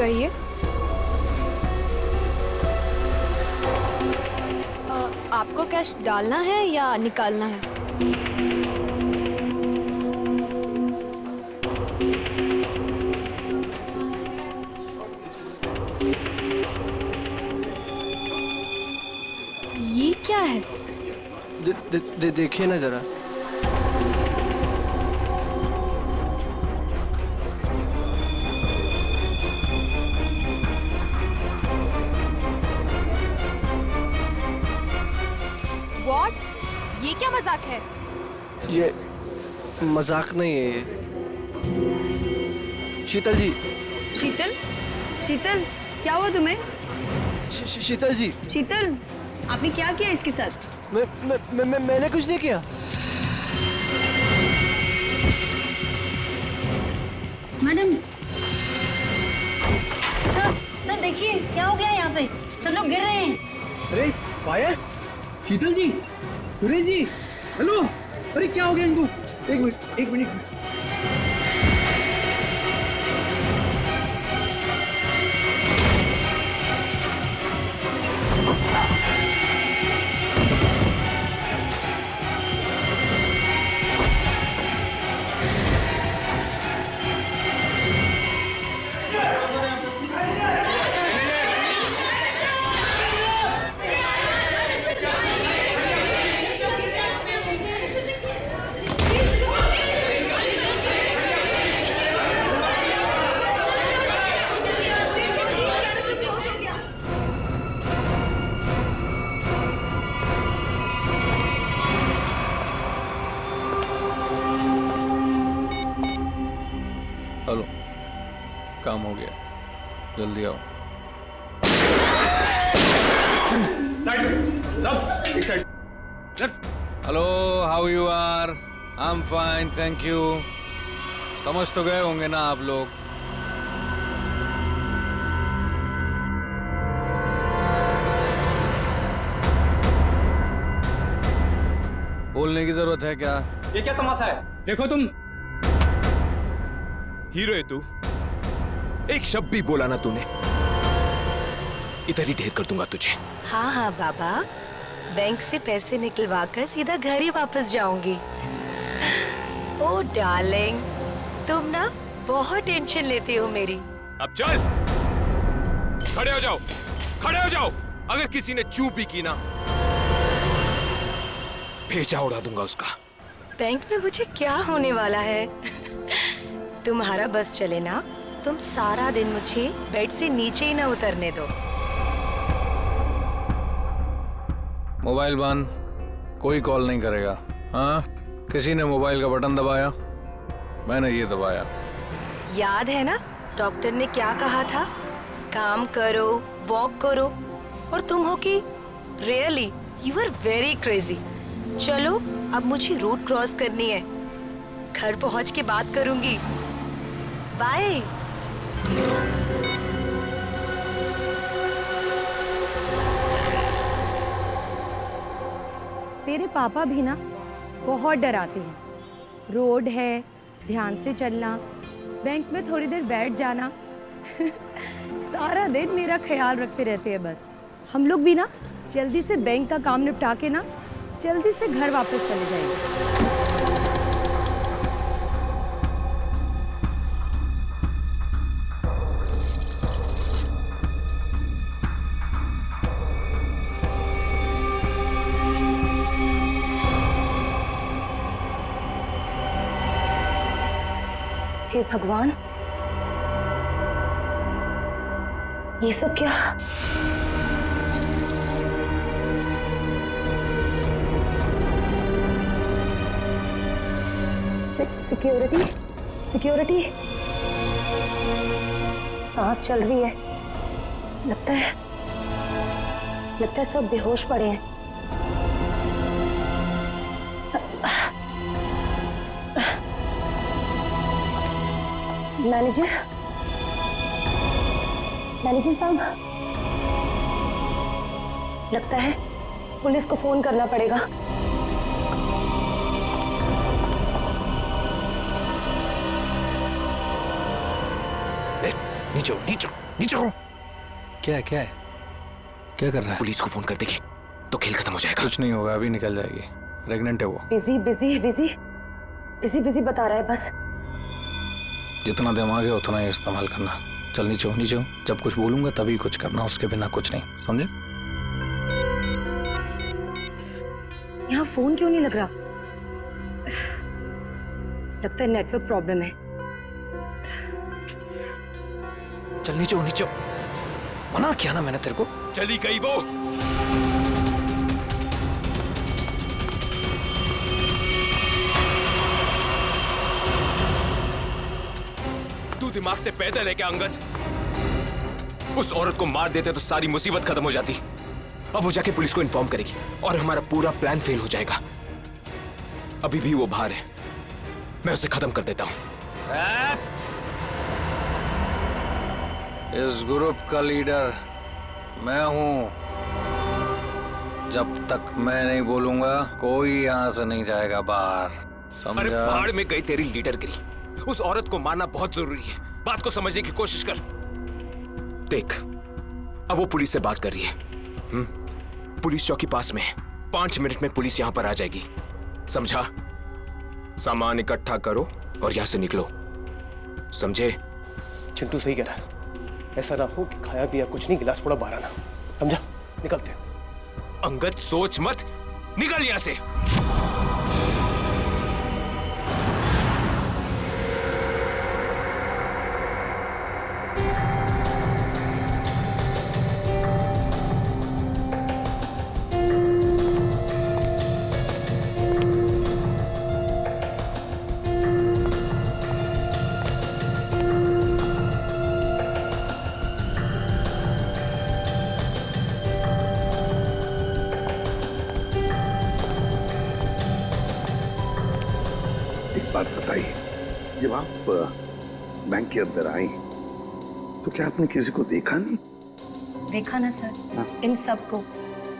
कहिए। आपको कैश डालना है या निकालना है? ये क्या है? देखिए ना जरा। What? ये क्या मजाक है? ये मजाक नहीं है ये। शीतल जी। शीतल, शीतल, क्या हुआ तुम्हें? शीतल जी। शीतल, आपने क्या किया इसके साथ? मैंने कुछ नहीं किया। मैडम, सर देखिए क्या हो गया यहाँ पे, सब लोग गिर रहे हैं। अरे पाया, शीतल जी, सुरेश जी, हेलो, अरे क्या हो गया इनको? एक मिनट। हेलो, काम हो गया, जल्दी आओ। Hello, how you are? I am fine, thank you. समझ तो गए होंगे ना आप लोग? बोलने की जरूरत है क्या? ये क्या तमाशा है? देखो तुम हीरो है तू, एक शब्द भी बोला ना तूने, इधर ही ढेर कर दूंगा तुझे। हाँ हाँ बाबा, बैंक से पैसे निकलवा कर सीधा घर ही वापस जाऊंगी। ओ डार्लिंग, तुम ना बहुत टेंशन लेती हो मेरी। अब चल, खड़े हो जाओ, खड़े हो जाओ। अगर किसी ने चू भी की ना, भेजा उड़ा दूंगा उसका। बैंक में मुझे क्या होने वाला है? तुम्हारा बस चले ना, तुम सारा दिन मुझे बेड से नीचे ही ना उतरने दो। मोबाइल बंद, कोई कॉल नहीं करेगा। हाँ, किसी ने मोबाइल का बटन दबाया? मैंने ये दबाया। याद है ना डॉक्टर ने क्या कहा था? काम करो, वॉक करो, और तुम हो कि really you are very crazy. चलो अब मुझे रूट क्रॉस करनी है, घर पहुंच के बात करूंगी। बाय। तेरे पापा भी ना बहुत डराते हैं। रोड है, ध्यान से चलना, बैंक में थोड़ी देर बैठ जाना सारा दिन मेरा ख्याल रखते रहते हैं बस। हम लोग भी ना जल्दी से बैंक का काम निपटा के ना जल्दी से घर वापस चले जाएंगे। हे भगवान, ये सब क्या? सिक्योरिटी, सिक्योरिटी, सांस चल रही है। लगता है सब बेहोश पड़े हैं। मैनेजर साहब, लगता है पुलिस को फोन करना पड़ेगा। नीचे नीचे नीचे हो। क्या है क्या है, क्या कर रहा है? पुलिस को फोन कर देगी तो खेल खत्म हो जाएगा। कुछ नहीं होगा, अभी निकल जाएगी। प्रेग्नेंट है वो। Busy busy busy busy busy बता रहा है बस। जितना दिमाग है उतना ही इस्तेमाल करना। चल नीचे हो, नीचे हो। जब कुछ बोलूंगा तभी कुछ करना, उसके बिना कुछ नहीं, समझे? यहाँ फोन क्यों नहीं लग रहा? लगता है नेटवर्क प्रॉब्लम है। चल नीचे हो, नीचे हो। मना किया ना मैंने तेरे को। चली गई वो। तू दिमाग से पैदल है क्या अंगद? उस औरत को मार देते तो सारी मुसीबत खत्म हो जाती। अब वो जाके पुलिस को इन्फॉर्म करेगी और हमारा पूरा प्लान फेल हो जाएगा। अभी भी वो बाहर है, मैं उसे खत्म कर देता हूं। इस ग्रुप का लीडर मैं हूं। जब तक मैं नहीं बोलूंगा कोई यहां से नहीं जाएगा बाहर, अरे समझा? पहाड़ में गई तेरी लीडरगिरी। उस औरत को मारना बहुत जरूरी है। बात को समझने की कोशिश कर। देख, अब वो पुलिस से बात कर रही है। पुलिस चौकी पास में है। 5 मिनट में पुलिस यहां पर आ जाएगी, समझा? सामान इकट्ठा करो और यहां से निकलो, समझे? चिंटू सही कह रहा है। ऐसा ना हो कि खाया पिया कुछ नहीं, गिलास थोड़ा बाहर आना, समझा? निकलते हैं। अंगद सोच मत, निकल यहां से। बात बताइए, जब आप बैंक के अंदर आई तो क्या आपने किसी को देखा नहीं? देखा ना सर, इन सबको,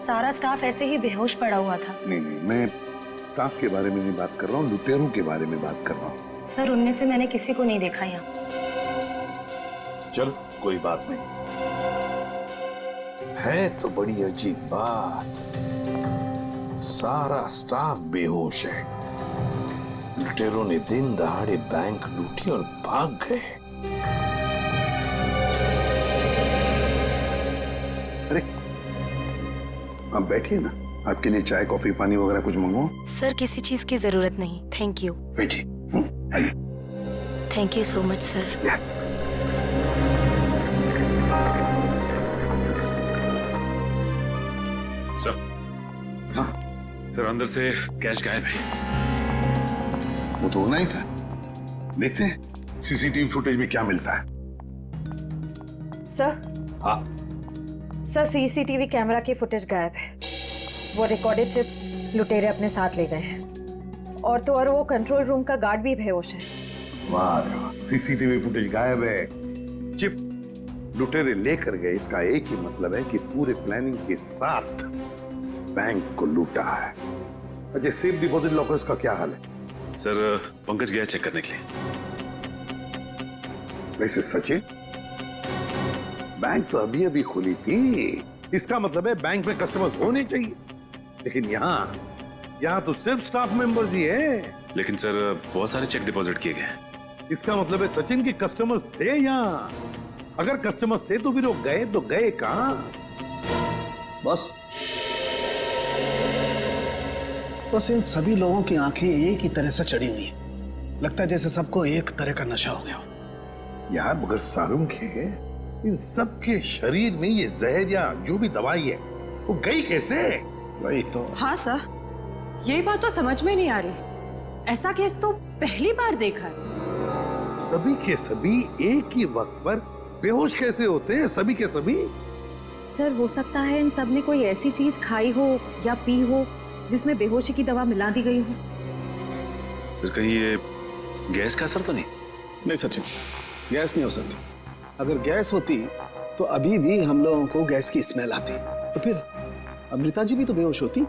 सारा स्टाफ ऐसे ही बेहोश पड़ा हुआ था। नहीं नहीं, मैं स्टाफ के बारे में नहीं बात कर रहा हूँ, लुटेरों के बारे में बात कर रहा हूँ। सर उनमें से मैंने किसी को नहीं देखा यहाँ। चल कोई बात नहीं है। तो बड़ी अजीब बात, सारा स्टाफ बेहोश है। लुटेरों ने दिन दहाड़े बैंक लूटी और भाग गए। अरे आप बैठिए ना, आपके लिए चाय कॉफी पानी वगैरह कुछ मंगवाऊं? सर किसी चीज की जरूरत नहीं, थैंक यू। बैठिए। आइए। Thank you so much sir. Sir, हाँ सर अंदर से कैश गायब है। वो तो होना ही था। देखते हैं सीसीटीवी फुटेज में क्या मिलता है। सर, हाँ सर सीसीटीवी कैमरा की फुटेज गायब है। वो रिकॉर्डेड चिप लुटेरे अपने साथ ले गए हैं, और तो और वो कंट्रोल रूम का गार्ड भी बेहोश है। वाह, सीसीटीवी फुटेज गायब है, चिप लुटेरे लेकर गए। इसका एक ही मतलब है कि पूरे प्लानिंग के साथ बैंक को लूटा है। अच्छा, सेफ डिपॉजिट लॉकर्स का क्या हाल है? सर पंकज गया चेक करने के लिए। वैसे सचिन, बैंक तो अभी अभी खुली थी, इसका मतलब है बैंक में कस्टमर्स होने चाहिए। लेकिन यहाँ तो सिर्फ स्टाफ मेंबर्स ही है। लेकिन सर बहुत सारे चेक डिपॉजिट किए गए। इसका मतलब है सचिन के कस्टमर्स थे यहाँ। अगर कस्टमर्स थे तो फिर वो गए तो गए कहाँ? बस इन सभी लोगों की आंखें एक ही तरह से चढ़ी हुई हैं। लगता है जैसे सबको एक तरह का नशा हो गया हो। यार मगर सारुंग है, इन सब के शरीर में ये जहर या जो भी दवाई है वो गई कैसे? वही तो। हाँ सर, यही बात तो समझ में नहीं आ रही। ऐसा केस तो पहली बार देखा है। सभी के सभी एक ही वक्त पर बेहोश कैसे होते हैं? सभी के सभी। सर हो सकता है इन सब ने कोई ऐसी चीज खाई हो या पी हो जिसमें बेहोशी की दवा मिला दी गई हो। सर कहीं ये गैस का असर तो नहीं? नहीं सचिन, गैस नहीं हो सकती। अगर गैस होती तो अभी भी हम लोगों को गैस की स्मेल आती, तो फिर अमृता जी भी तो बेहोश होती।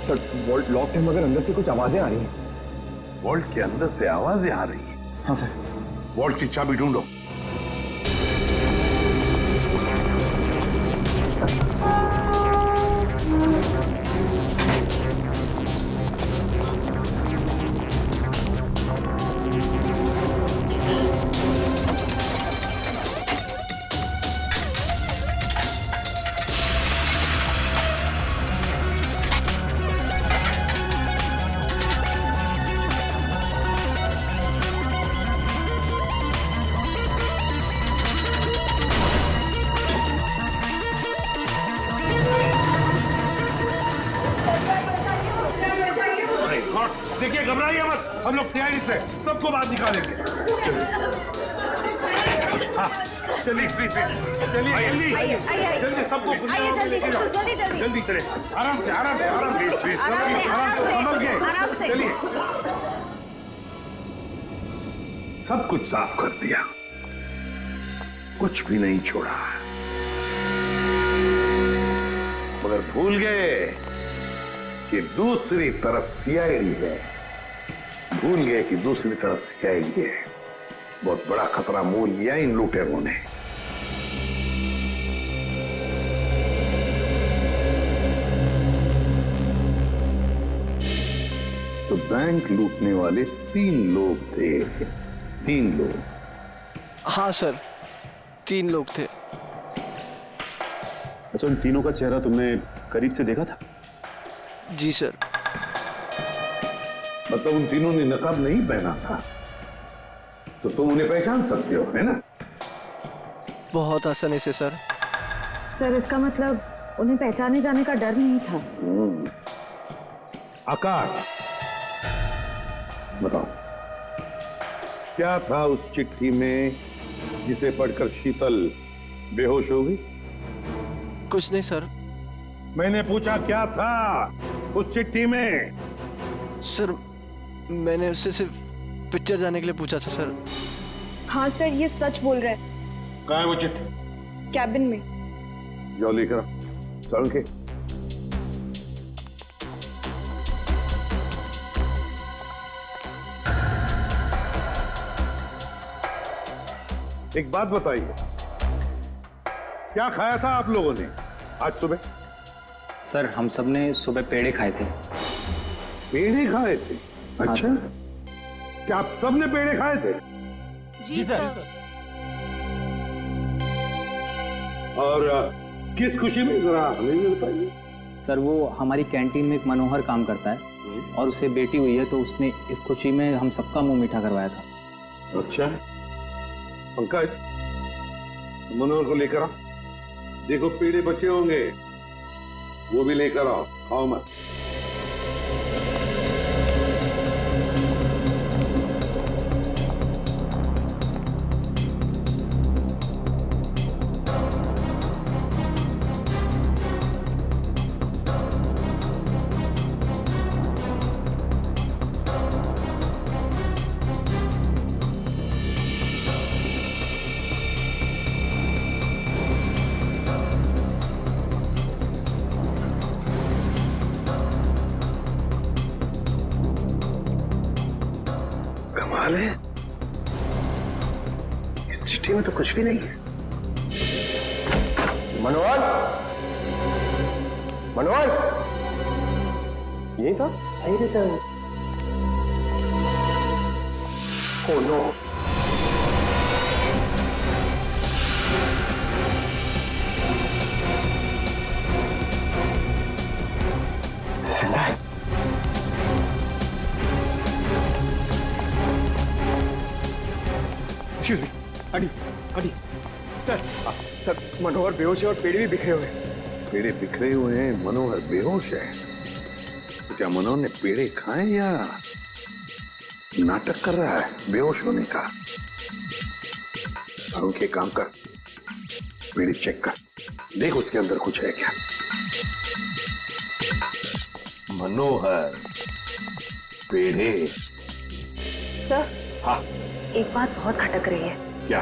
सर वॉल्ट लॉक है मगर अंदर से कुछ आवाजें आ रही हैं। वॉल्ट के अंदर से आवाजें आ रही हैं? हाँ सर। वॉल्ट की चाबी ढूंढो। देखिए, घबराइए मत, हम लोग तैयारी से सबको बाहर निकालेंगे। हाँ, चलिए चलिए जल्दी सबको जल्दी चले, आराम से संभल के चलिए। सब कुछ साफ कर दिया, कुछ भी नहीं छोड़ा, मगर भूल गए कि दूसरी तरफ सीआईडी है। भूल गए कि दूसरी तरफ सीआईडी है। बहुत बड़ा खतरा मोल लिया इन लुटेरों ने। तो बैंक लूटने वाले 3 लोग थे। 3 लोग। हाँ सर, 3 लोग थे। अच्छा, उन तीनों का चेहरा तुमने करीब से देखा था? जी सर। मतलब उन तीनों ने नकाब नहीं पहना था, तो तुम उन्हें पहचान सकते हो, है ना? बहुत आसानी से सर। सर, इसका मतलब उन्हें पहचाने जाने का डर नहीं था। आकाश, बताओ क्या था उस चिट्ठी में जिसे पढ़कर शीतल बेहोश हो गई? कुछ नहीं सर। मैंने पूछा क्या था उस चिट्ठी में? सर, मैंने उससे सिर्फ पिक्चर जाने के लिए पूछा था सर। हाँ सर, ये सच बोल रहा है। कहाँ है वो चिट्ठी? कैबिन में। जाओ लेकर चल के। एक बात बताइए, क्या खाया था आप लोगों ने आज सुबह? सर, हम सब ने सुबह पेड़े खाए थे। पेड़े खाए थे? अच्छा, क्या आप सब ने पेड़े खाए थे? जी सर। और किस खुशी में, जरा हमें भी बताइए। सर, वो हमारी कैंटीन में एक मनोहर काम करता है और उसे बेटी हुई है, तो उसने इस खुशी में हम सबका मुंह मीठा करवाया था। अच्छा, पंकज, मनोहर को लेकर आओ। देखो पेड़े बचे होंगे, वो भी लेकर आओ, खाओ मत। कमाल है, इस चिट्ठी में तो कुछ भी नहीं है। मनोहर, मनोहर, यही था? यही था। Oh no. जिंदा है। एक्सक्यूज मी, अडी सर, सर मनोहर बेहोश है और पेड़े भी बिखरे हुए हैं। पेड़े बिखरे हुए हैं, मनोहर बेहोश है। तो क्या मनोहर ने पेड़े खाए या नाटक कर रहा है बेहोश होने का? और उनके काम कर, पेड़े चेक कर, देख उसके अंदर कुछ है क्या। मनोहर, पेड़े। सर, हाँ, एक बात बहुत खटक रही है। क्या?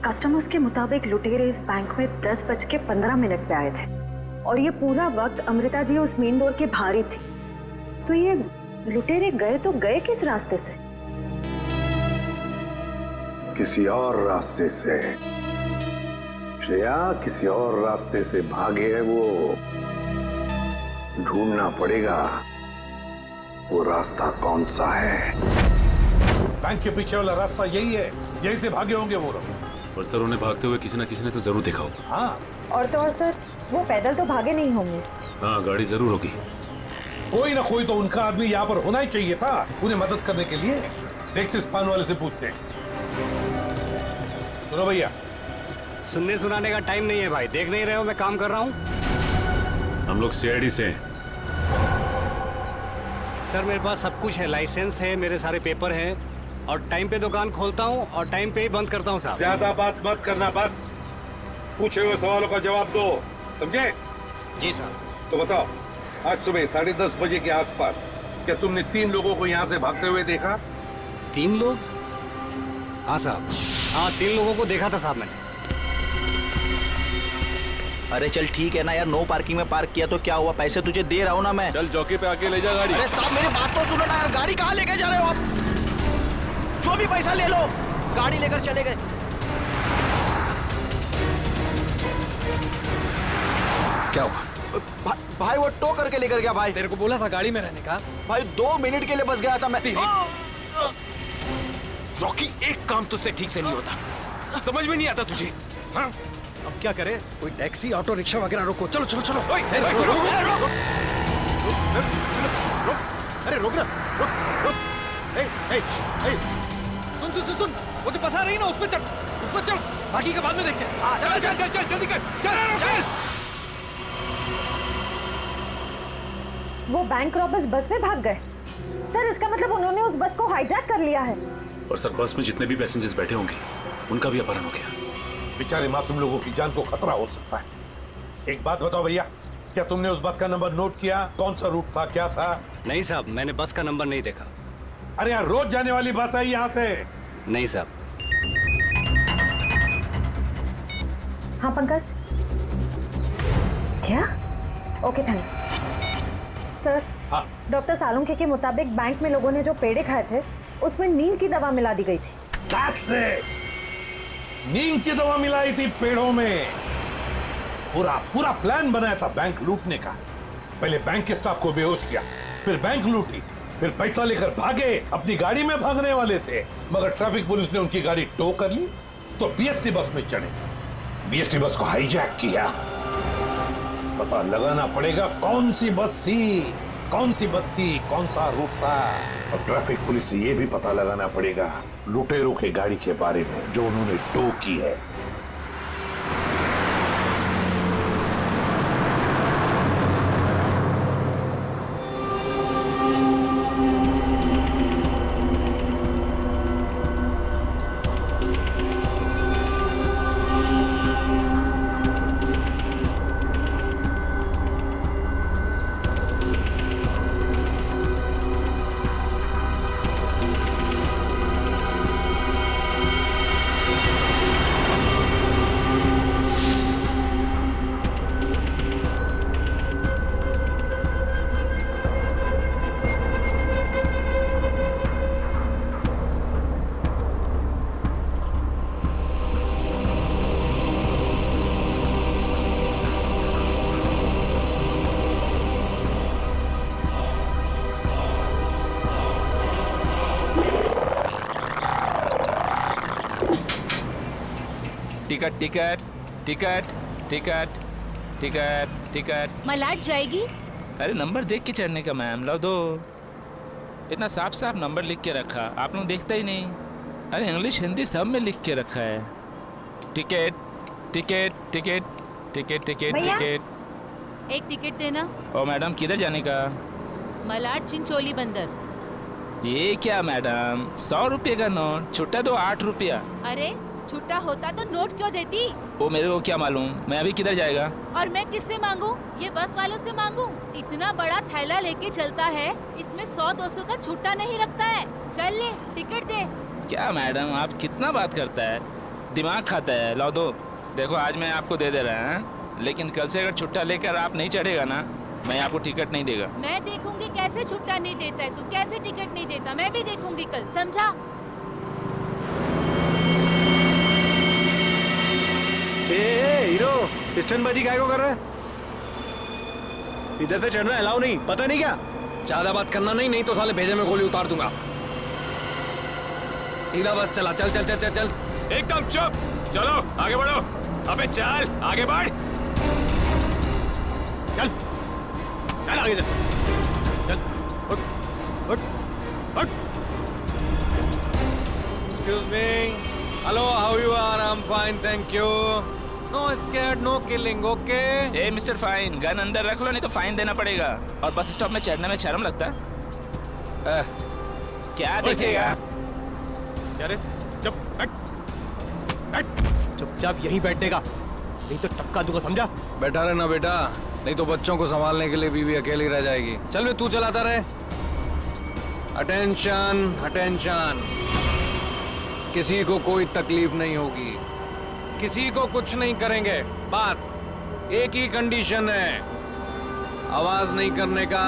कस्टमर्स के मुताबिक लुटेरे इस बैंक में 10:15 पे आए थे और ये पूरा वक्त अमृता जी उस मेन डोर के बाहर ही थी। तो ये लुटेरे गए तो गए किस रास्ते से? किसी और रास्ते से, श्रेया किसी और रास्ते से भागे है वो। ढूंढना पड़ेगा वो रास्ता कौन सा है। बैंक के पीछे वाला रास्ता यही है, यही से भागे होंगे वो लोग। और सर उन्हें भागते हुए किसी न किसी ने तो जरूर देखा होगा। हाँ, और तो और सर, वो पैदल तो भागे नहीं होंगे। हाँ, गाड़ी जरूर होगी। कोई ना कोई तो उनका आदमी यहाँ पर होना ही चाहिए था उन्हें मदद करने के लिए। देखते इस पान वाले से पूछते हैं। सुनो भैया, सुनने सुनाने का टाइम नहीं है भाई, देख नहीं रहे हो मैं काम कर रहा हूँ। हम लोग सीआईडी से हैं। सर मेरे पास सब कुछ है, लाइसेंस है, मेरे सारे पेपर हैं और टाइम पे दुकान खोलता हूँ और टाइम पे ही बंद करता हूँ साहब। ज्यादा बात मत करना, बस पूछे हुए सवालों का जवाब दो, समझे? जी साहब। तो बताओ, आज सुबह 10:30 बजे के आसपास क्या तुमने 3 लोगों को यहाँ से भागते हुए देखा? 3 लोग? हाँ साहब, हाँ 3 लोगों को देखा था साहब मैंने। अरे चल ठीक है ना यार, नो पार्किंग में पार्क किया तो क्या हुआ, पैसे तुझे दे रहा हूँ ना मैं। चल चौकी पे आके ले जा गाड़ी। अरे साहब मेरी बात तो सुनो ना यार, गाड़ी कहाँ लेके जा रहे हो आप? जो भी पैसा ले लो, गाड़ी लेकर चले गए। क्या हुआ? भाई वो टो करके लेकर गया भाई। तेरे को बोला था गाड़ी में रहने का। भाई 2 मिनट के लिए बस गया था मैं। रॉकी, एक काम तुझसे ठीक से नहीं होता, समझ में नहीं आता तुझे? हाँ? अब क्या करे, कोई टैक्सी ऑटो रिक्शा वगैरह रोको। चलो चलो चलो। अरे रोक ना, रुक। सुन सुन, वो जो बसा रही ना उस पे चढ़, बाकी का बाद में देखते हैं। चल जल्दी कर, चल। वो बैंक रॉबर्स बस में भाग गए सर, इसका मतलब उन्होंने उस बस को हाईजैक कर लिया है। और सर बस में जितने भी पैसेंजर्स बैठे होंगे उनका भी अपहरण हो गया। बेचारे मासूम लोगों की जान को खतरा हो सकता है। एक बात बताओ भैया, क्या तुमने उस बस का नंबर नोट किया? कौन सा रूट था, क्या था? नहीं साहब, मैंने बस का नंबर नहीं देखा। अरे यार, रोज जाने वाली बस है यहाँ से। नहीं साहब। हाँ पंकज, क्या? Okay thanks sir. हाँ। डॉक्टर सालुंखे के मुताबिक बैंक में लोगों ने जो पेड़े खाए थे उसमें नींद की दवा मिला दी गई थी। That's it! नींद की दवा मिलाई थी पेड़ों में। पूरा प्लान बनाया था बैंक लूटने का। पहले बैंक के स्टाफ को बेहोश किया, फिर बैंक लूटी, फिर पैसा लेकर भागे, अपनी गाड़ी में भागने वाले थे। मगर ट्रैफिक पुलिस ने उनकी गाड़ी टो कर ली तो बीएसटी बस में चढ़े, बीएसटी बस को हाईजैक किया। पता लगाना पड़ेगा कौन सी बस थी, कौन सा रूट था। और ट्रैफिक पुलिस से ये भी पता लगाना पड़ेगा लुटेरों के गाड़ी के बारे में जो उन्होंने टो की है। Ticket ticket ticket ticket ticket ticket. Malad जाएगी? अरे नंबर देख के चढ़ने का मैम, लो दो। इतना साफ साफ नंबर लिख के रखा, आप लोग देखता ही नहीं। अरे इंग्लिश हिंदी सब में लिख के रखा है। Ticket ticket ticket ticket ticket ticket. एक टिकट देना। ओ मैडम, किधर जाने का? मलाड चिंचोली बंदर। ये क्या मैडम, 100 रुपये का नोट, छुट्टा दो 8 रुपया। अरे छुट्टा होता तो नोट क्यों देती? वो मेरे को क्या मालूम, मैं अभी किधर जाएगा? और मैं किससे मांगू? ये बस वालों से मांगू? इतना बड़ा थैला लेके चलता है, इसमें 100-200 का छुट्टा नहीं रखता है। चल ले, टिकट दे। क्या मैडम, आप कितना बात करता है, दिमाग खाता है। लो दो। देखो आज मैं आपको दे रहा है, लेकिन कल से अगर छुट्टा लेकर आप नहीं चढ़ेगा ना, मैं आपको टिकट नहीं देगा। मैं देखूंगी कैसे छुट्टा नहीं देता है, तू कैसे टिकट नहीं देता, मैं भी देखूंगी कल, समझा? पिस्टनबाजी काय को कर रहे हैं? इधर से चढ़ना अलाउ नहीं, पता नहीं क्या? ज्यादा बात करना नहीं तो साले भेजे में गोली उतार दूंगा। सीधा बस चला, चल चल चल चल चल। एकदम चुप, चलो आगे बढ़ो। अबे चल आगे बढ़, चल चल आगे चल, चल उठ उठ उठ। Excuse me. Hello, how you are? I'm fine, thank you. No scared, no killing, okay? A mister fine, gun अंदर रख लो नहीं तो फाइन देना पड़ेगा। और बस स्टॉप में चढ़ने में शर्म लगता है? क्या देखेगा? अरे चुप बैठ, बैठ। चुपचाप यहीं बैठने का, नहीं तो टपका दूंगा, समझा? बैठा रहना बेटा, नहीं तो बच्चों को संभालने के लिए बीवी अकेली रह जाएगी। चल बे, तू चलाता रहे। अटेंशन अटेंशन, किसी को कोई तकलीफ नहीं होगी, किसी को कुछ नहीं करेंगे। बस एक ही कंडीशन है, आवाज नहीं करने का,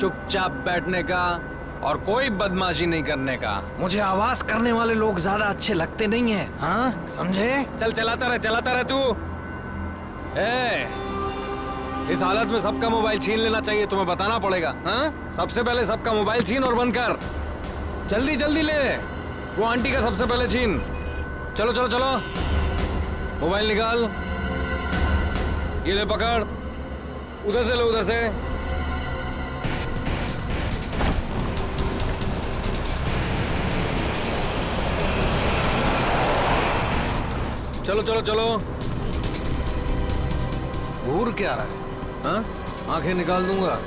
चुपचाप बैठने का और कोई बदमाशी नहीं करने का। मुझे आवाज करने वाले लोग ज्यादा अच्छे लगते नहीं हैं, हाँ समझे? चल चलाता रहे तू। इस हालत में सबका मोबाइल छीन लेना चाहिए, तुम्हें बताना पड़ेगा। हाँ, सबसे पहले सबका मोबाइल छीन और बंद कर। जल्दी जल्दी ले, वो आंटी का सबसे पहले छीन। चलो चलो चलो, मोबाइल निकाल, ये ले पकड़, उधर से लो, उधर से। चलो चलो चलो। घूर क्या रहा है? हाँ, आंखें निकाल दूंगा।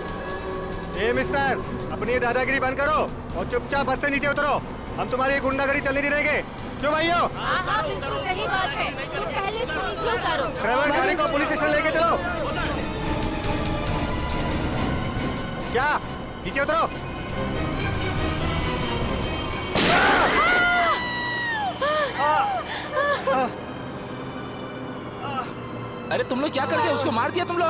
ए मिस्टर, अपनी ये दादागिरी बंद करो और चुपचाप बस से नीचे उतरो। हम तुम्हारी गुंडागर्दी चलने नहीं देंगे। क्यों भाइयों? हाँ, बिल्कुल सही बात है। तुम पहले इसको नीचे उतारो। ड्राइवर गाड़ी को पुलिस स्टेशन लेके चलो। क्या? नीचे उतरो। अरे तुम लोग क्या करते हो? उसको मार दिया तुम लोग?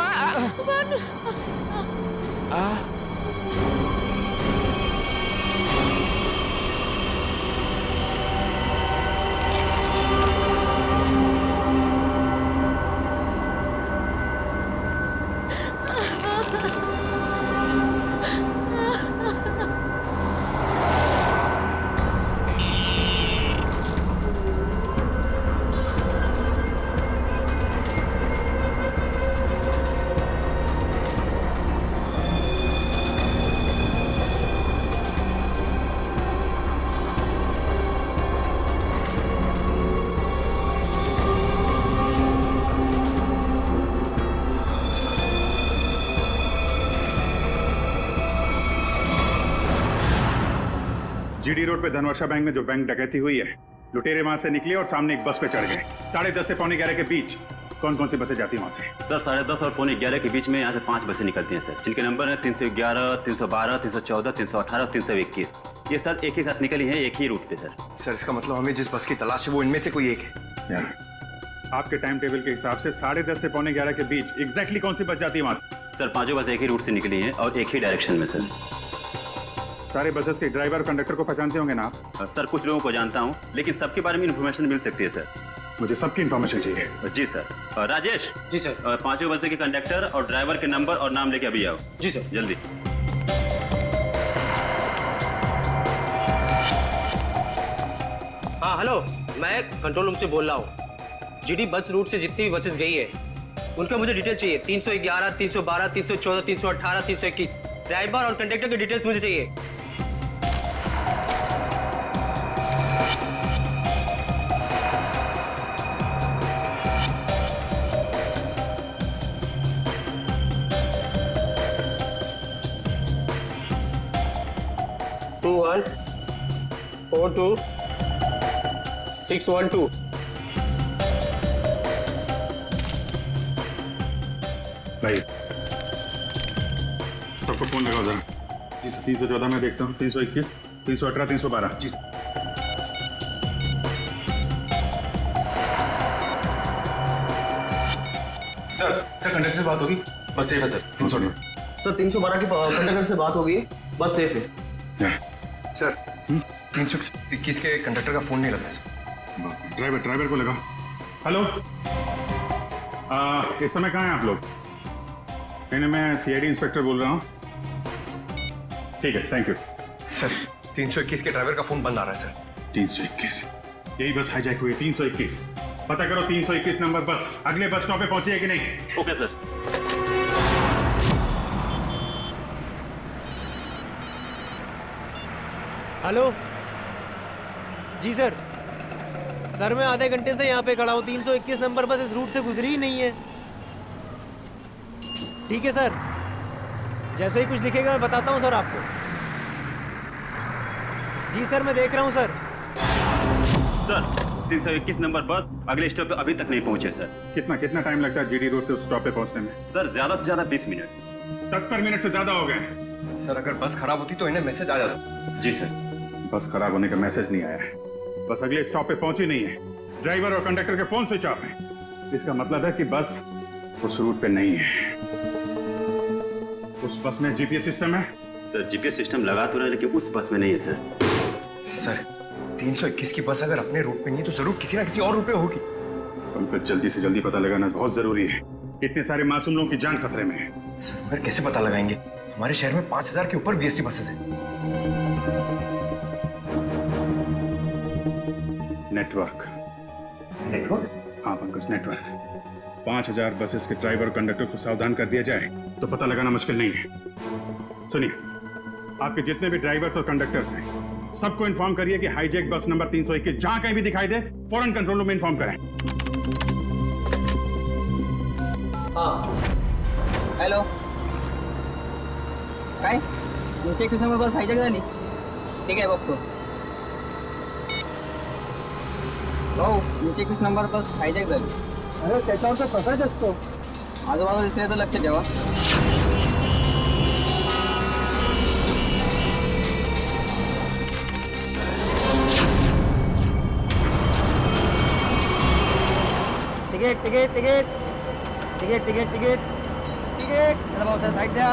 जीडी रोड पे धनवर्षा बैंक में जो बैंक डकैती हुई है, लुटेरे वहां से निकले और सामने एक बस पे चढ़ गए। 10:30 से 11:15 के बीच कौन कौन सी बसें जाती हैं वहां से? सर 10:30 और 11:15 के बीच में यहाँ से 5 बसें निकलती हैं सर, जिनके नंबर है 311, 312, 314, 318 और 321। ये सर एक ही साथ निकली है, एक ही रूट पे सर। सर इसका मतलब हमें जिस बस की तलाश है वो इनमें से कोई एक है। आपके टाइम टेबल के हिसाब से 10:30 से 11:15 के बीच एग्जैक्टली कौन सी बस जाती है वहां से? सर पांचों बस एक ही रूट से निकली हैं और एक ही डायरेक्शन में सर। सारे बसेस के ड्राइवर और कंडक्टर को पहचानते होंगे ना आप? सर कुछ लोगों को जानता हूँ, लेकिन सबके बारे में इन्फॉर्मेशन मिल सकती है सर। मुझे सबकी इन्फॉर्मेशन चाहिए। जी सर। राजेश। जी सर। पांचों बसें के कंडक्टर और ड्राइवर के नंबर और नाम लेके अभी आओ। जी सर। जल्दी। हाँ हेलो, मैं कंट्रोल रूम से बोल रहा हूँ। जीडी बस रूट से जितनी भी बसेस गई है उनका मुझे डिटेल चाहिए। 311, 312, 314, 318, 321 ड्राइवर और कंडक्टर की डिटेल्स मुझे चाहिए। टू 1 4 2 6 1 2। भाई सबको फोन लगाओ जरा। 314 में देखता हूँ, 321, 318, 312। जी सर। सर कंडक्टर से बात होगी, बस सेफ है सर। 312 सर 312 की कंडक्टर से बात होगी, बस सेफ है। सर 321 के कंडक्टर का फोन नहीं लग रहा है सर। ड्राइवर को लगाओ। हेलो इस समय कहाँ हैं आप लोग? नहीं, मैं सीआईडी इंस्पेक्टर बोल रहा हूँ। ठीक है, थैंक यू सर। 321 के ड्राइवर का फोन बंद आ रहा है सर। 321, यही बस हाईजैक हुई है। 321 पता करो, 321 नंबर बस अगले बस स्टॉप पे पहुंची है कि नहीं? Okay sir. हेलो जी सर। सर मैं आधे घंटे से यहाँ पे खड़ा हूँ। 321 नंबर बस इस रूट से गुजरी ही नहीं है। ठीक है सर, जैसे ही कुछ दिखेगा मैं बताता हूँ सर आपको। जी सर, मैं देख रहा हूँ सर। सर 321 नंबर बस अगले स्टॉप पे अभी तक नहीं पहुंचे सर। कितना टाइम लगता है जीडी रोड से उस स्टॉप पे पहुंचने में? सर ज्यादा से ज्यादा 20 मिनट। 70 मिनट से ज्यादा हो गए। सर अगर बस खराब होती तो इन्हें मैसेज आ जाता। जी सर। बस खराब होने का मैसेज नहीं आया है, बस अगले स्टॉप पे पहुंची नहीं है। ड्राइवर और कंडक्टर के फोन स्विच ऑफ है। इसका मतलब है कि बस उस रूट पे नहीं है। उस बस में जीपीएस सिस्टम है? सर जीपीएस सिस्टम लगा तो रहा है, लेकिन उस बस में नहीं है सर। सर 321 की बस अगर अपने रूट पे नहीं है तो जरूर किसी ना किसी और रूट पे होगी। उनको जल्दी से जल्दी पता लगाना बहुत जरूरी है। इतने सारे मासूम लोगों की जान खतरे में है। सर मगर कैसे पता लगाएंगे? हमारे शहर में 5000 के ऊपर बीएसटी बसेस हैं। नेटवर्क? हाँ पंकज, नेटवर्क। 5000 बसेस के ड्राइवर कंडक्टर को सावधान कर दिया जाए तो पता लगाना मुश्किल नहीं है। सुनिए, आपके जितने भी ड्राइवर्स और कंडक्टर्स हैं सबको इन्फॉर्म करिए कि हाईजैक बस नंबर 321 जहां कहीं भी दिखाई दे फौरन कंट्रोल रूम में इन्फॉर्म करें। हाँ हेलो, काय 321 नंबर बस हायजॅक झाली? ठीक आहे बघतो भाऊ। 321 नंबर बस हायजॅक झाली। अरे त्याच्यावर तर प्रकाश असतो। आजूबाजूला दिसले तर लक्ष ठेवा। Ticket ticket ticket ticket ticket ticket ticket चला भाऊ सर साईड द्या।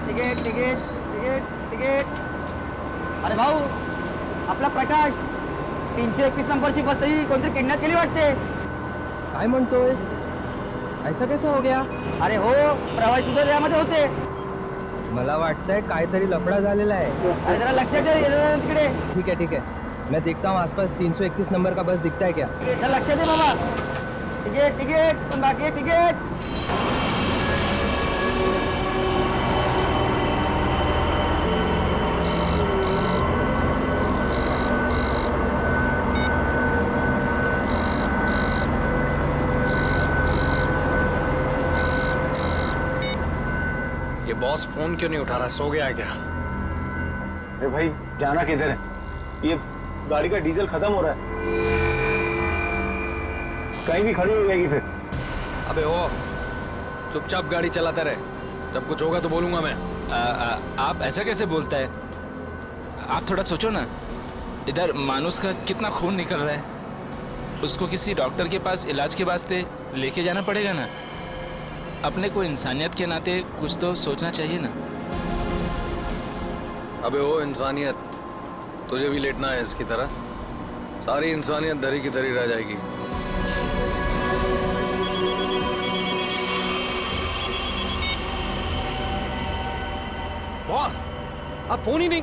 Ticket ticket ticket ticket. अरे भाऊ, आपला प्रकाश 321 नंबरची बस तरी कोणतरी किडनॅप केली वाटते। काय म्हणतोयस? ऐसा कैसा हो गया? अरे हो, प्रवासी सुद्धा यामध्ये होते। मला वाटतंय काहीतरी लफडा झालेला आहे। अरे जरा लक्ष दे तिकडे। ठीक है ठीक है, मैं देखता हूँ आसपास 321 नंबर का बस दिखता है क्या। लक्ष दे बाबा। टिकट टिकट पण बाकी टिकट। ये बॉस फोन क्यों नहीं उठा रहा? सो गया है क्या? अरे भाई जाना किधर है? ये गाड़ी का डीजल खत्म हो रहा है, कहीं भी खड़ी हो जाएगी फिर। अबे ओ, चुपचाप गाड़ी चलाते रहे, जब कुछ होगा तो बोलूंगा मैं। आप ऐसा कैसे बोलता है? आप थोड़ा सोचो ना, इधर मानुस का कितना खून निकल रहा है। उसको किसी डॉक्टर के पास इलाज के वास्ते लेके जाना पड़ेगा ना। अपने को इंसानियत के नाते कुछ तो सोचना चाहिए ना। अबे ओ इंसानियत, तुझे भी लेटना है इसकी तरह? सारी इंसानियत धरी की धरी रह जाएगी। बॉस, आप फोन ही नहीं।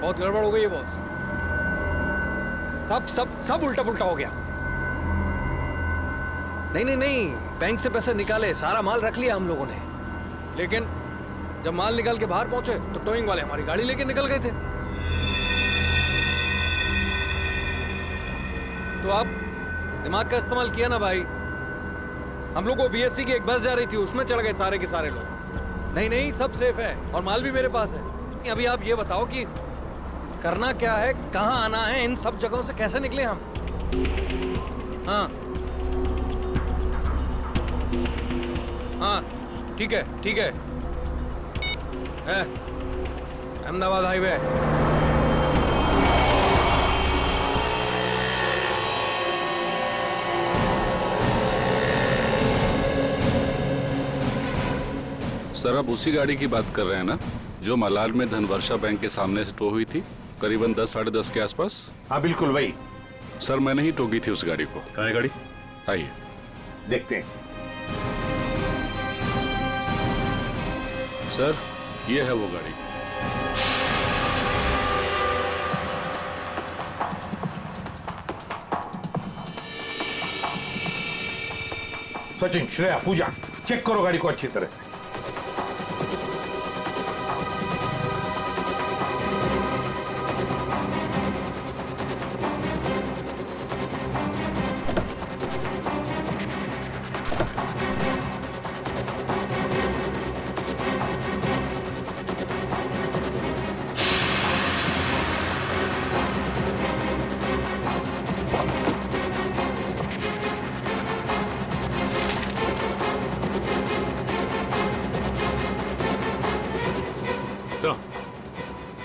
बहुत गड़बड़ हो गई है बॉस। सब सब सब उल्टा पुल्टा हो गया। नहीं, बैंक से पैसे निकाले, सारा माल रख लिया हम लोगों ने, लेकिन जब माल निकाल के बाहर पहुंचे तो टोइंग वाले हमारी गाड़ी लेके निकल गए थे। तो आप दिमाग का इस्तेमाल किया ना भाई। हम लोग को बीएससी की एक बस जा रही थी, उसमें चढ़ गए सारे के सारे लोग। नहीं, सब सेफ है और माल भी मेरे पास है। अभी आप ये बताओ कि करना क्या है, कहाँ आना है, इन सब जगहों से कैसे निकले हम? हाँ ठीक है, अहमदाबाद हाईवे। सर आप उसी गाड़ी की बात कर रहे हैं ना जो मलाड में धनवर्षा बैंक के सामने से टो हुई थी, करीबन 10 साढ़े 10 के आसपास? हाँ बिल्कुल वही। सर मैंने ही टोकी थी उस गाड़ी को। कहाँ है गाड़ी? आइए देखते हैं। सर ये है वो गाड़ी। सचिन, श्रेया, पूजा, चेक करो गाड़ी को अच्छी तरह से।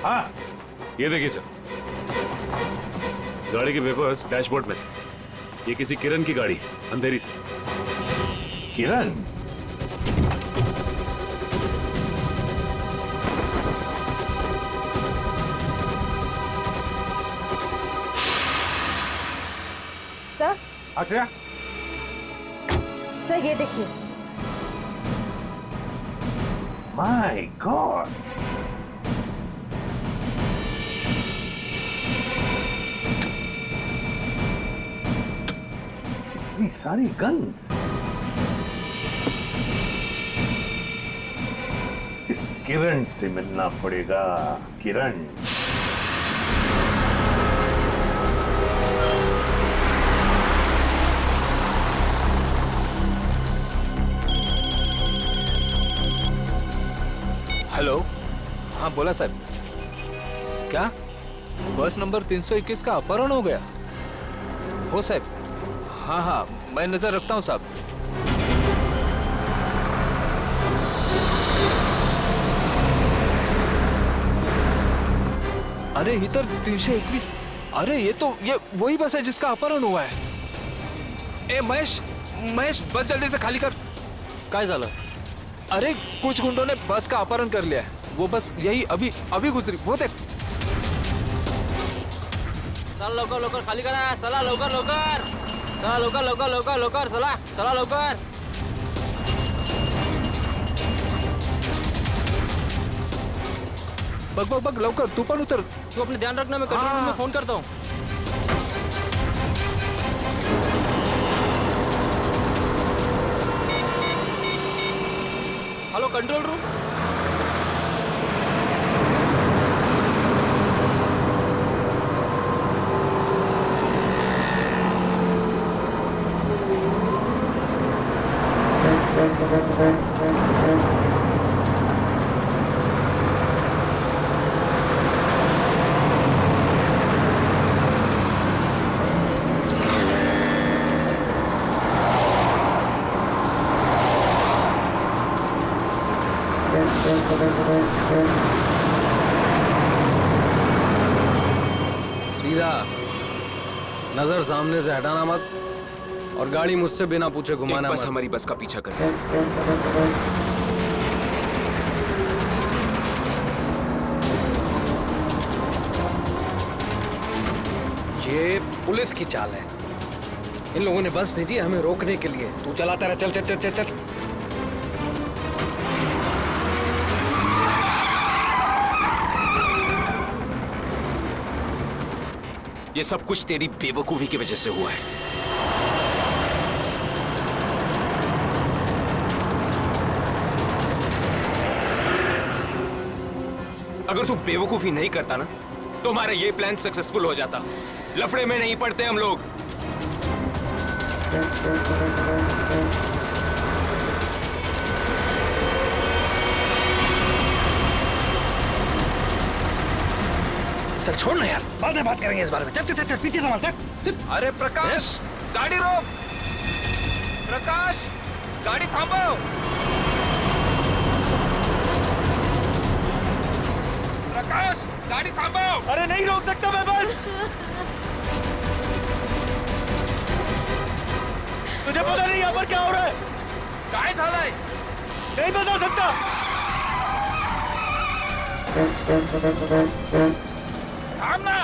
हाँ, ये देखिए सर, गाड़ी के पेपर्स डैशबोर्ड में। ये किसी किरण की गाड़ी है, अंधेरी से। किरण? सर। अच्छा, सर ये देखिए। माय गॉड, इतनी सारी गन्स। इस किरण से मिलना पड़ेगा। किरण, हेलो, हाँ बोला सर। क्या बस नंबर 321 का अपहरण हो गया? हो साहब, हाँ हाँ मैं नजर रखता हूँ साहब। अरे इधर 321। अरे ये वही बस है जिसका अपहरण हुआ है। ए महेश, महेश बस जल्दी से खाली कर। काय झालं? अरे कुछ गुंडों ने बस का अपहरण कर लिया है। वो बस यही अभी गुजरी, वो देख। चला लवकर लवकर खाली करा, चला लवकर लवकर, चला लवकर लवकर लवकर लवकर, चला चला लवकर। बग बग बग लवकर, तू पण उतर। तू अपने ध्यान रखना, मैं कंट्रोल रूम में फोन करता हूँ। Hello control room. सीधा नजर सामने से हटाना मत, और गाड़ी मुझसे बिना पूछे घुमाना बस मत। हमारी बस का पीछा कर। ये पुलिस की चाल है। इन लोगों ने बस भेजी है हमें रोकने के लिए। तू चलाता रहा, चल चल चल चल चल। ये सब कुछ तेरी बेवकूफी की वजह से हुआ है। अगर तू बेवकूफी नहीं करता ना, तो हमारा ये प्लान सक्सेसफुल हो जाता। लफड़े में नहीं पड़ते हम लोग। चल छोड़ ना यार, बाद में बात करेंगे इस बारे में। चल चल चल, चल पीछे संभाल, चल। अरे प्रकाश, गाड़ी रोक। प्रकाश, गाड़ी थांबो। प्रकाश, गाड़ी थांबो। अरे नहीं रोक सकता मैं बस। तुझे पता नहीं यहाँ पर क्या हो रहा है? काय झालंय? नहीं बता सकता। थांब ना।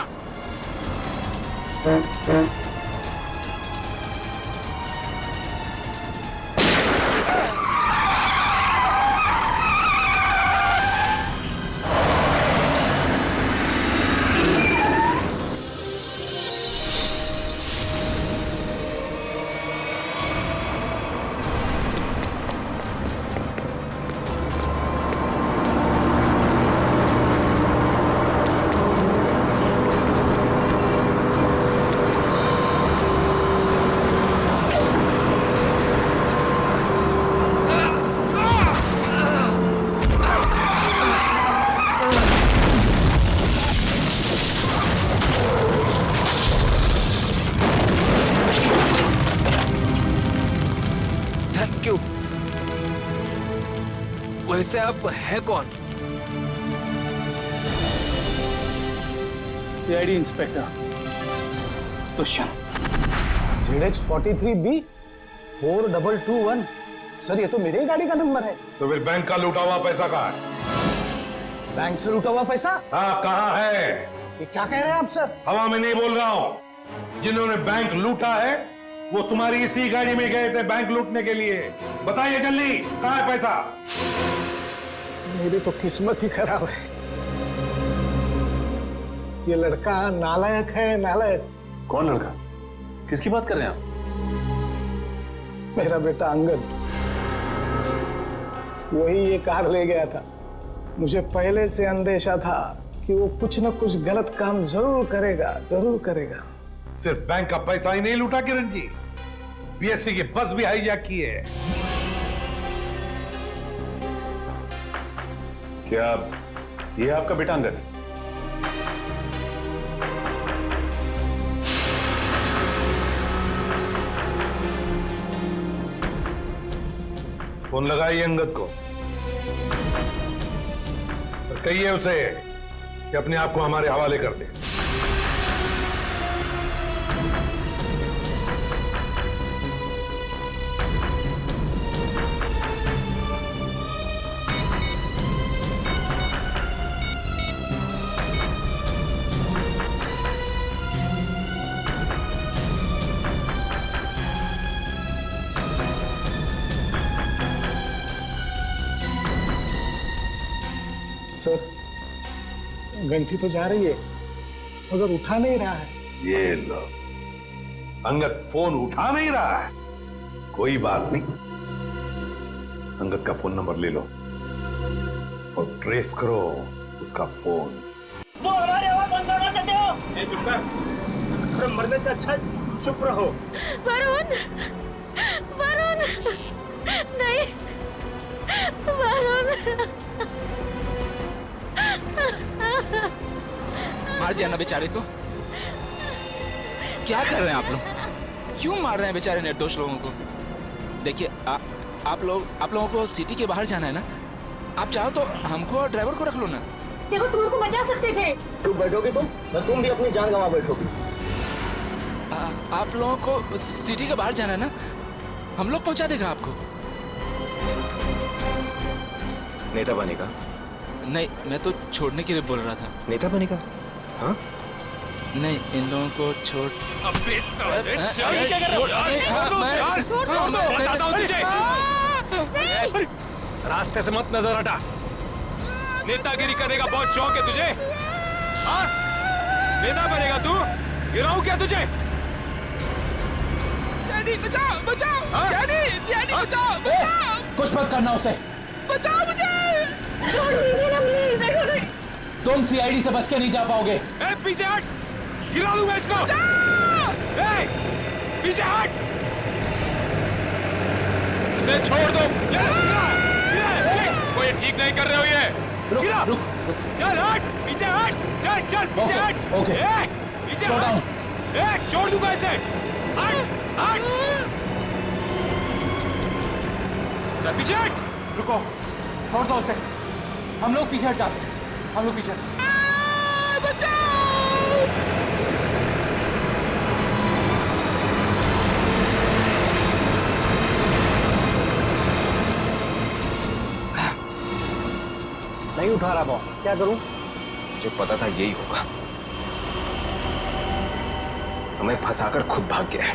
वैसे आप है कौन? CID inspector Dushyant. ZX43B 4221। Sir ये तो मेरे ही गाड़ी का नंबर है। तो फिर बैंक का लूटा हुआ पैसा कहाँ है? बैंक से लूटा हुआ पैसा? हाँ, कहाँ है? ये क्या कह रहे हैं आप सर? हवा में नहीं बोल रहा हूँ। जिन्होंने बैंक लूटा है वो तुम्हारी इसी गाड़ी में गए थे बैंक लूटने के लिए। बताइए जल्दी, कहाँ है पैसा? मेरी तो किस्मत ही खराब है। ये लड़का नालायक है, नालायक। कौन लड़का? किसकी बात कर रहे हैं आप? मेरा बेटा अंगद, वही ये कार ले गया था। मुझे पहले से अंदेशा था कि वो कुछ न कुछ गलत काम जरूर करेगा, जरूर करेगा। सिर्फ बैंक का पैसा ही नहीं लूटा किरण जी, बीएससी की बस भी हाईजैक की है। क्या ये आपका बेटा अंगद? फोन लगाइए अंगद को और कहिए उसे कि अपने आप को हमारे हवाले कर दे। सर घंटी तो जा रही है मगर उठा नहीं रहा है। ये लो, अंगद फोन उठा नहीं रहा है। कोई बात नहीं, अंगद का फोन नंबर ले लो और ट्रेस करो उसका फोन। वो हमारे आवाज बंद करना चाहते हो? मरने से अच्छा चुप रहो। वरुण, वरुण, नहीं, वरुण। मार दिया ना बेचारे को। क्या कर रहे हैं आप लोग? क्यों मार रहे हैं बेचारे निर्दोष लोगों को? देखिए आप लोगों को सिटी के बाहर जाना है ना, आप चाहो तो हमको और ड्राइवर को रख लो ना। देखो तुम उनको बचा सकते थे। चुप बैठोगे तुम भी अपनी जान गंवा बैठोगे। आप लोगों को सिटी के बाहर जाना है ना, हम लोग पहुंचा देगा आपको। नेता बनेगा? नहीं, मैं तो छोड़ने के लिए बोल रहा था। नेता बनेगा? हाँ? नहीं, इन लोगों को छोड़। अबे साले, चल, क्या कर रहे हो? मैं बताता हूँ तुझे। रास्ते से मत नजर हटा। नेतागिरी करने का बहुत शौक है तुझे? हाँ? नेता बनेगा तू? गिराऊं क्या तुझे? सीआईडी बचाओ, बचाओ, सीआईडी बचाओ, बचाओ। कुछ मत करना उसे। बचाओ मुझे। छोड़ दीजिए ना प्लीज। तुम सीआईडी से बच के नहीं जा पाओगे। ए, पीछे हट, गिरा दूंगा इसको। ए, पीछे हट, इसे छोड़ दो। कोई ठीक नहीं कर रहे हो ये। गिरा, चल हट, पीछे हट, चल पीछे हट। ओके, पीछे हट। ए, छोड़ दूंगा इसे। हट, हट, चल पीछे हट। रुको, छोड़ दो उसे। हम लोग पीछे हट जाते हैं। हम लोग पीछे। नहीं उठा रहा बॉस, क्या करूं? मुझे पता था यही होगा। हमें फंसाकर खुद भाग गया है।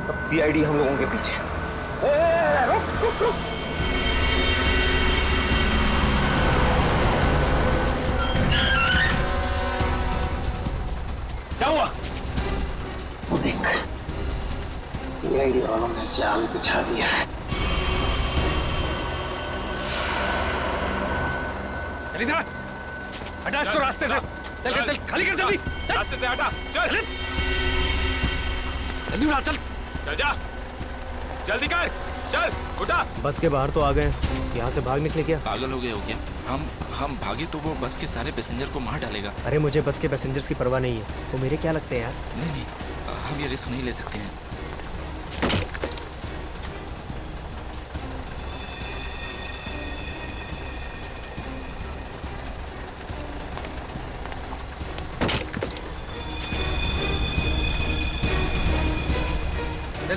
अब सीआईडी हम लोगों के पीछे। रुक। क्या हुआ? देख, सीआईडी वालों ने जाल बिछा दिया है। चल इधर, हटा इसको रास्ते से। चल खाली कर जल्दी। रास्ते से हटा, चल जल्दी उठा, चल जा, जल्दी कर, चल उठा। बस के बाहर तो आ गए, यहाँ से भाग निकले क्या? पागल हो गए हो क्या? हम भागे तो वो बस के सारे पैसेंजर को मार डालेगा। अरे मुझे बस के पैसेंजर्स की परवाह नहीं है। वो मेरे क्या लगते हैं यार? नहीं, हम ये रिस्क नहीं ले सकते हैं।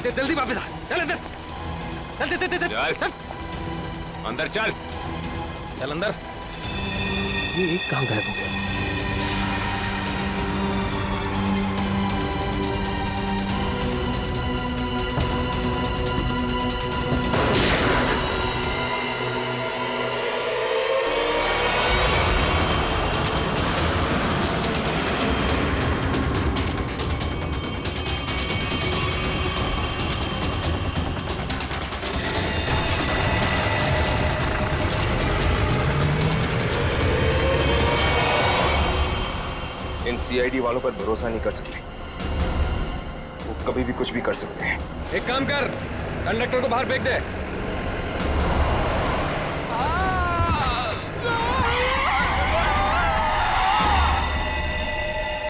चल जल्दी वापस आ, चल अंदर, चल चल चल चल चल अंदर चल, चल अंदर। ये कहाँ गायब हो गया? इन सीआईडी वालों पर भरोसा नहीं कर सकते, वो कभी भी कुछ भी कर सकते हैं। एक काम कर, कंडक्टर को बाहर फेंक दे।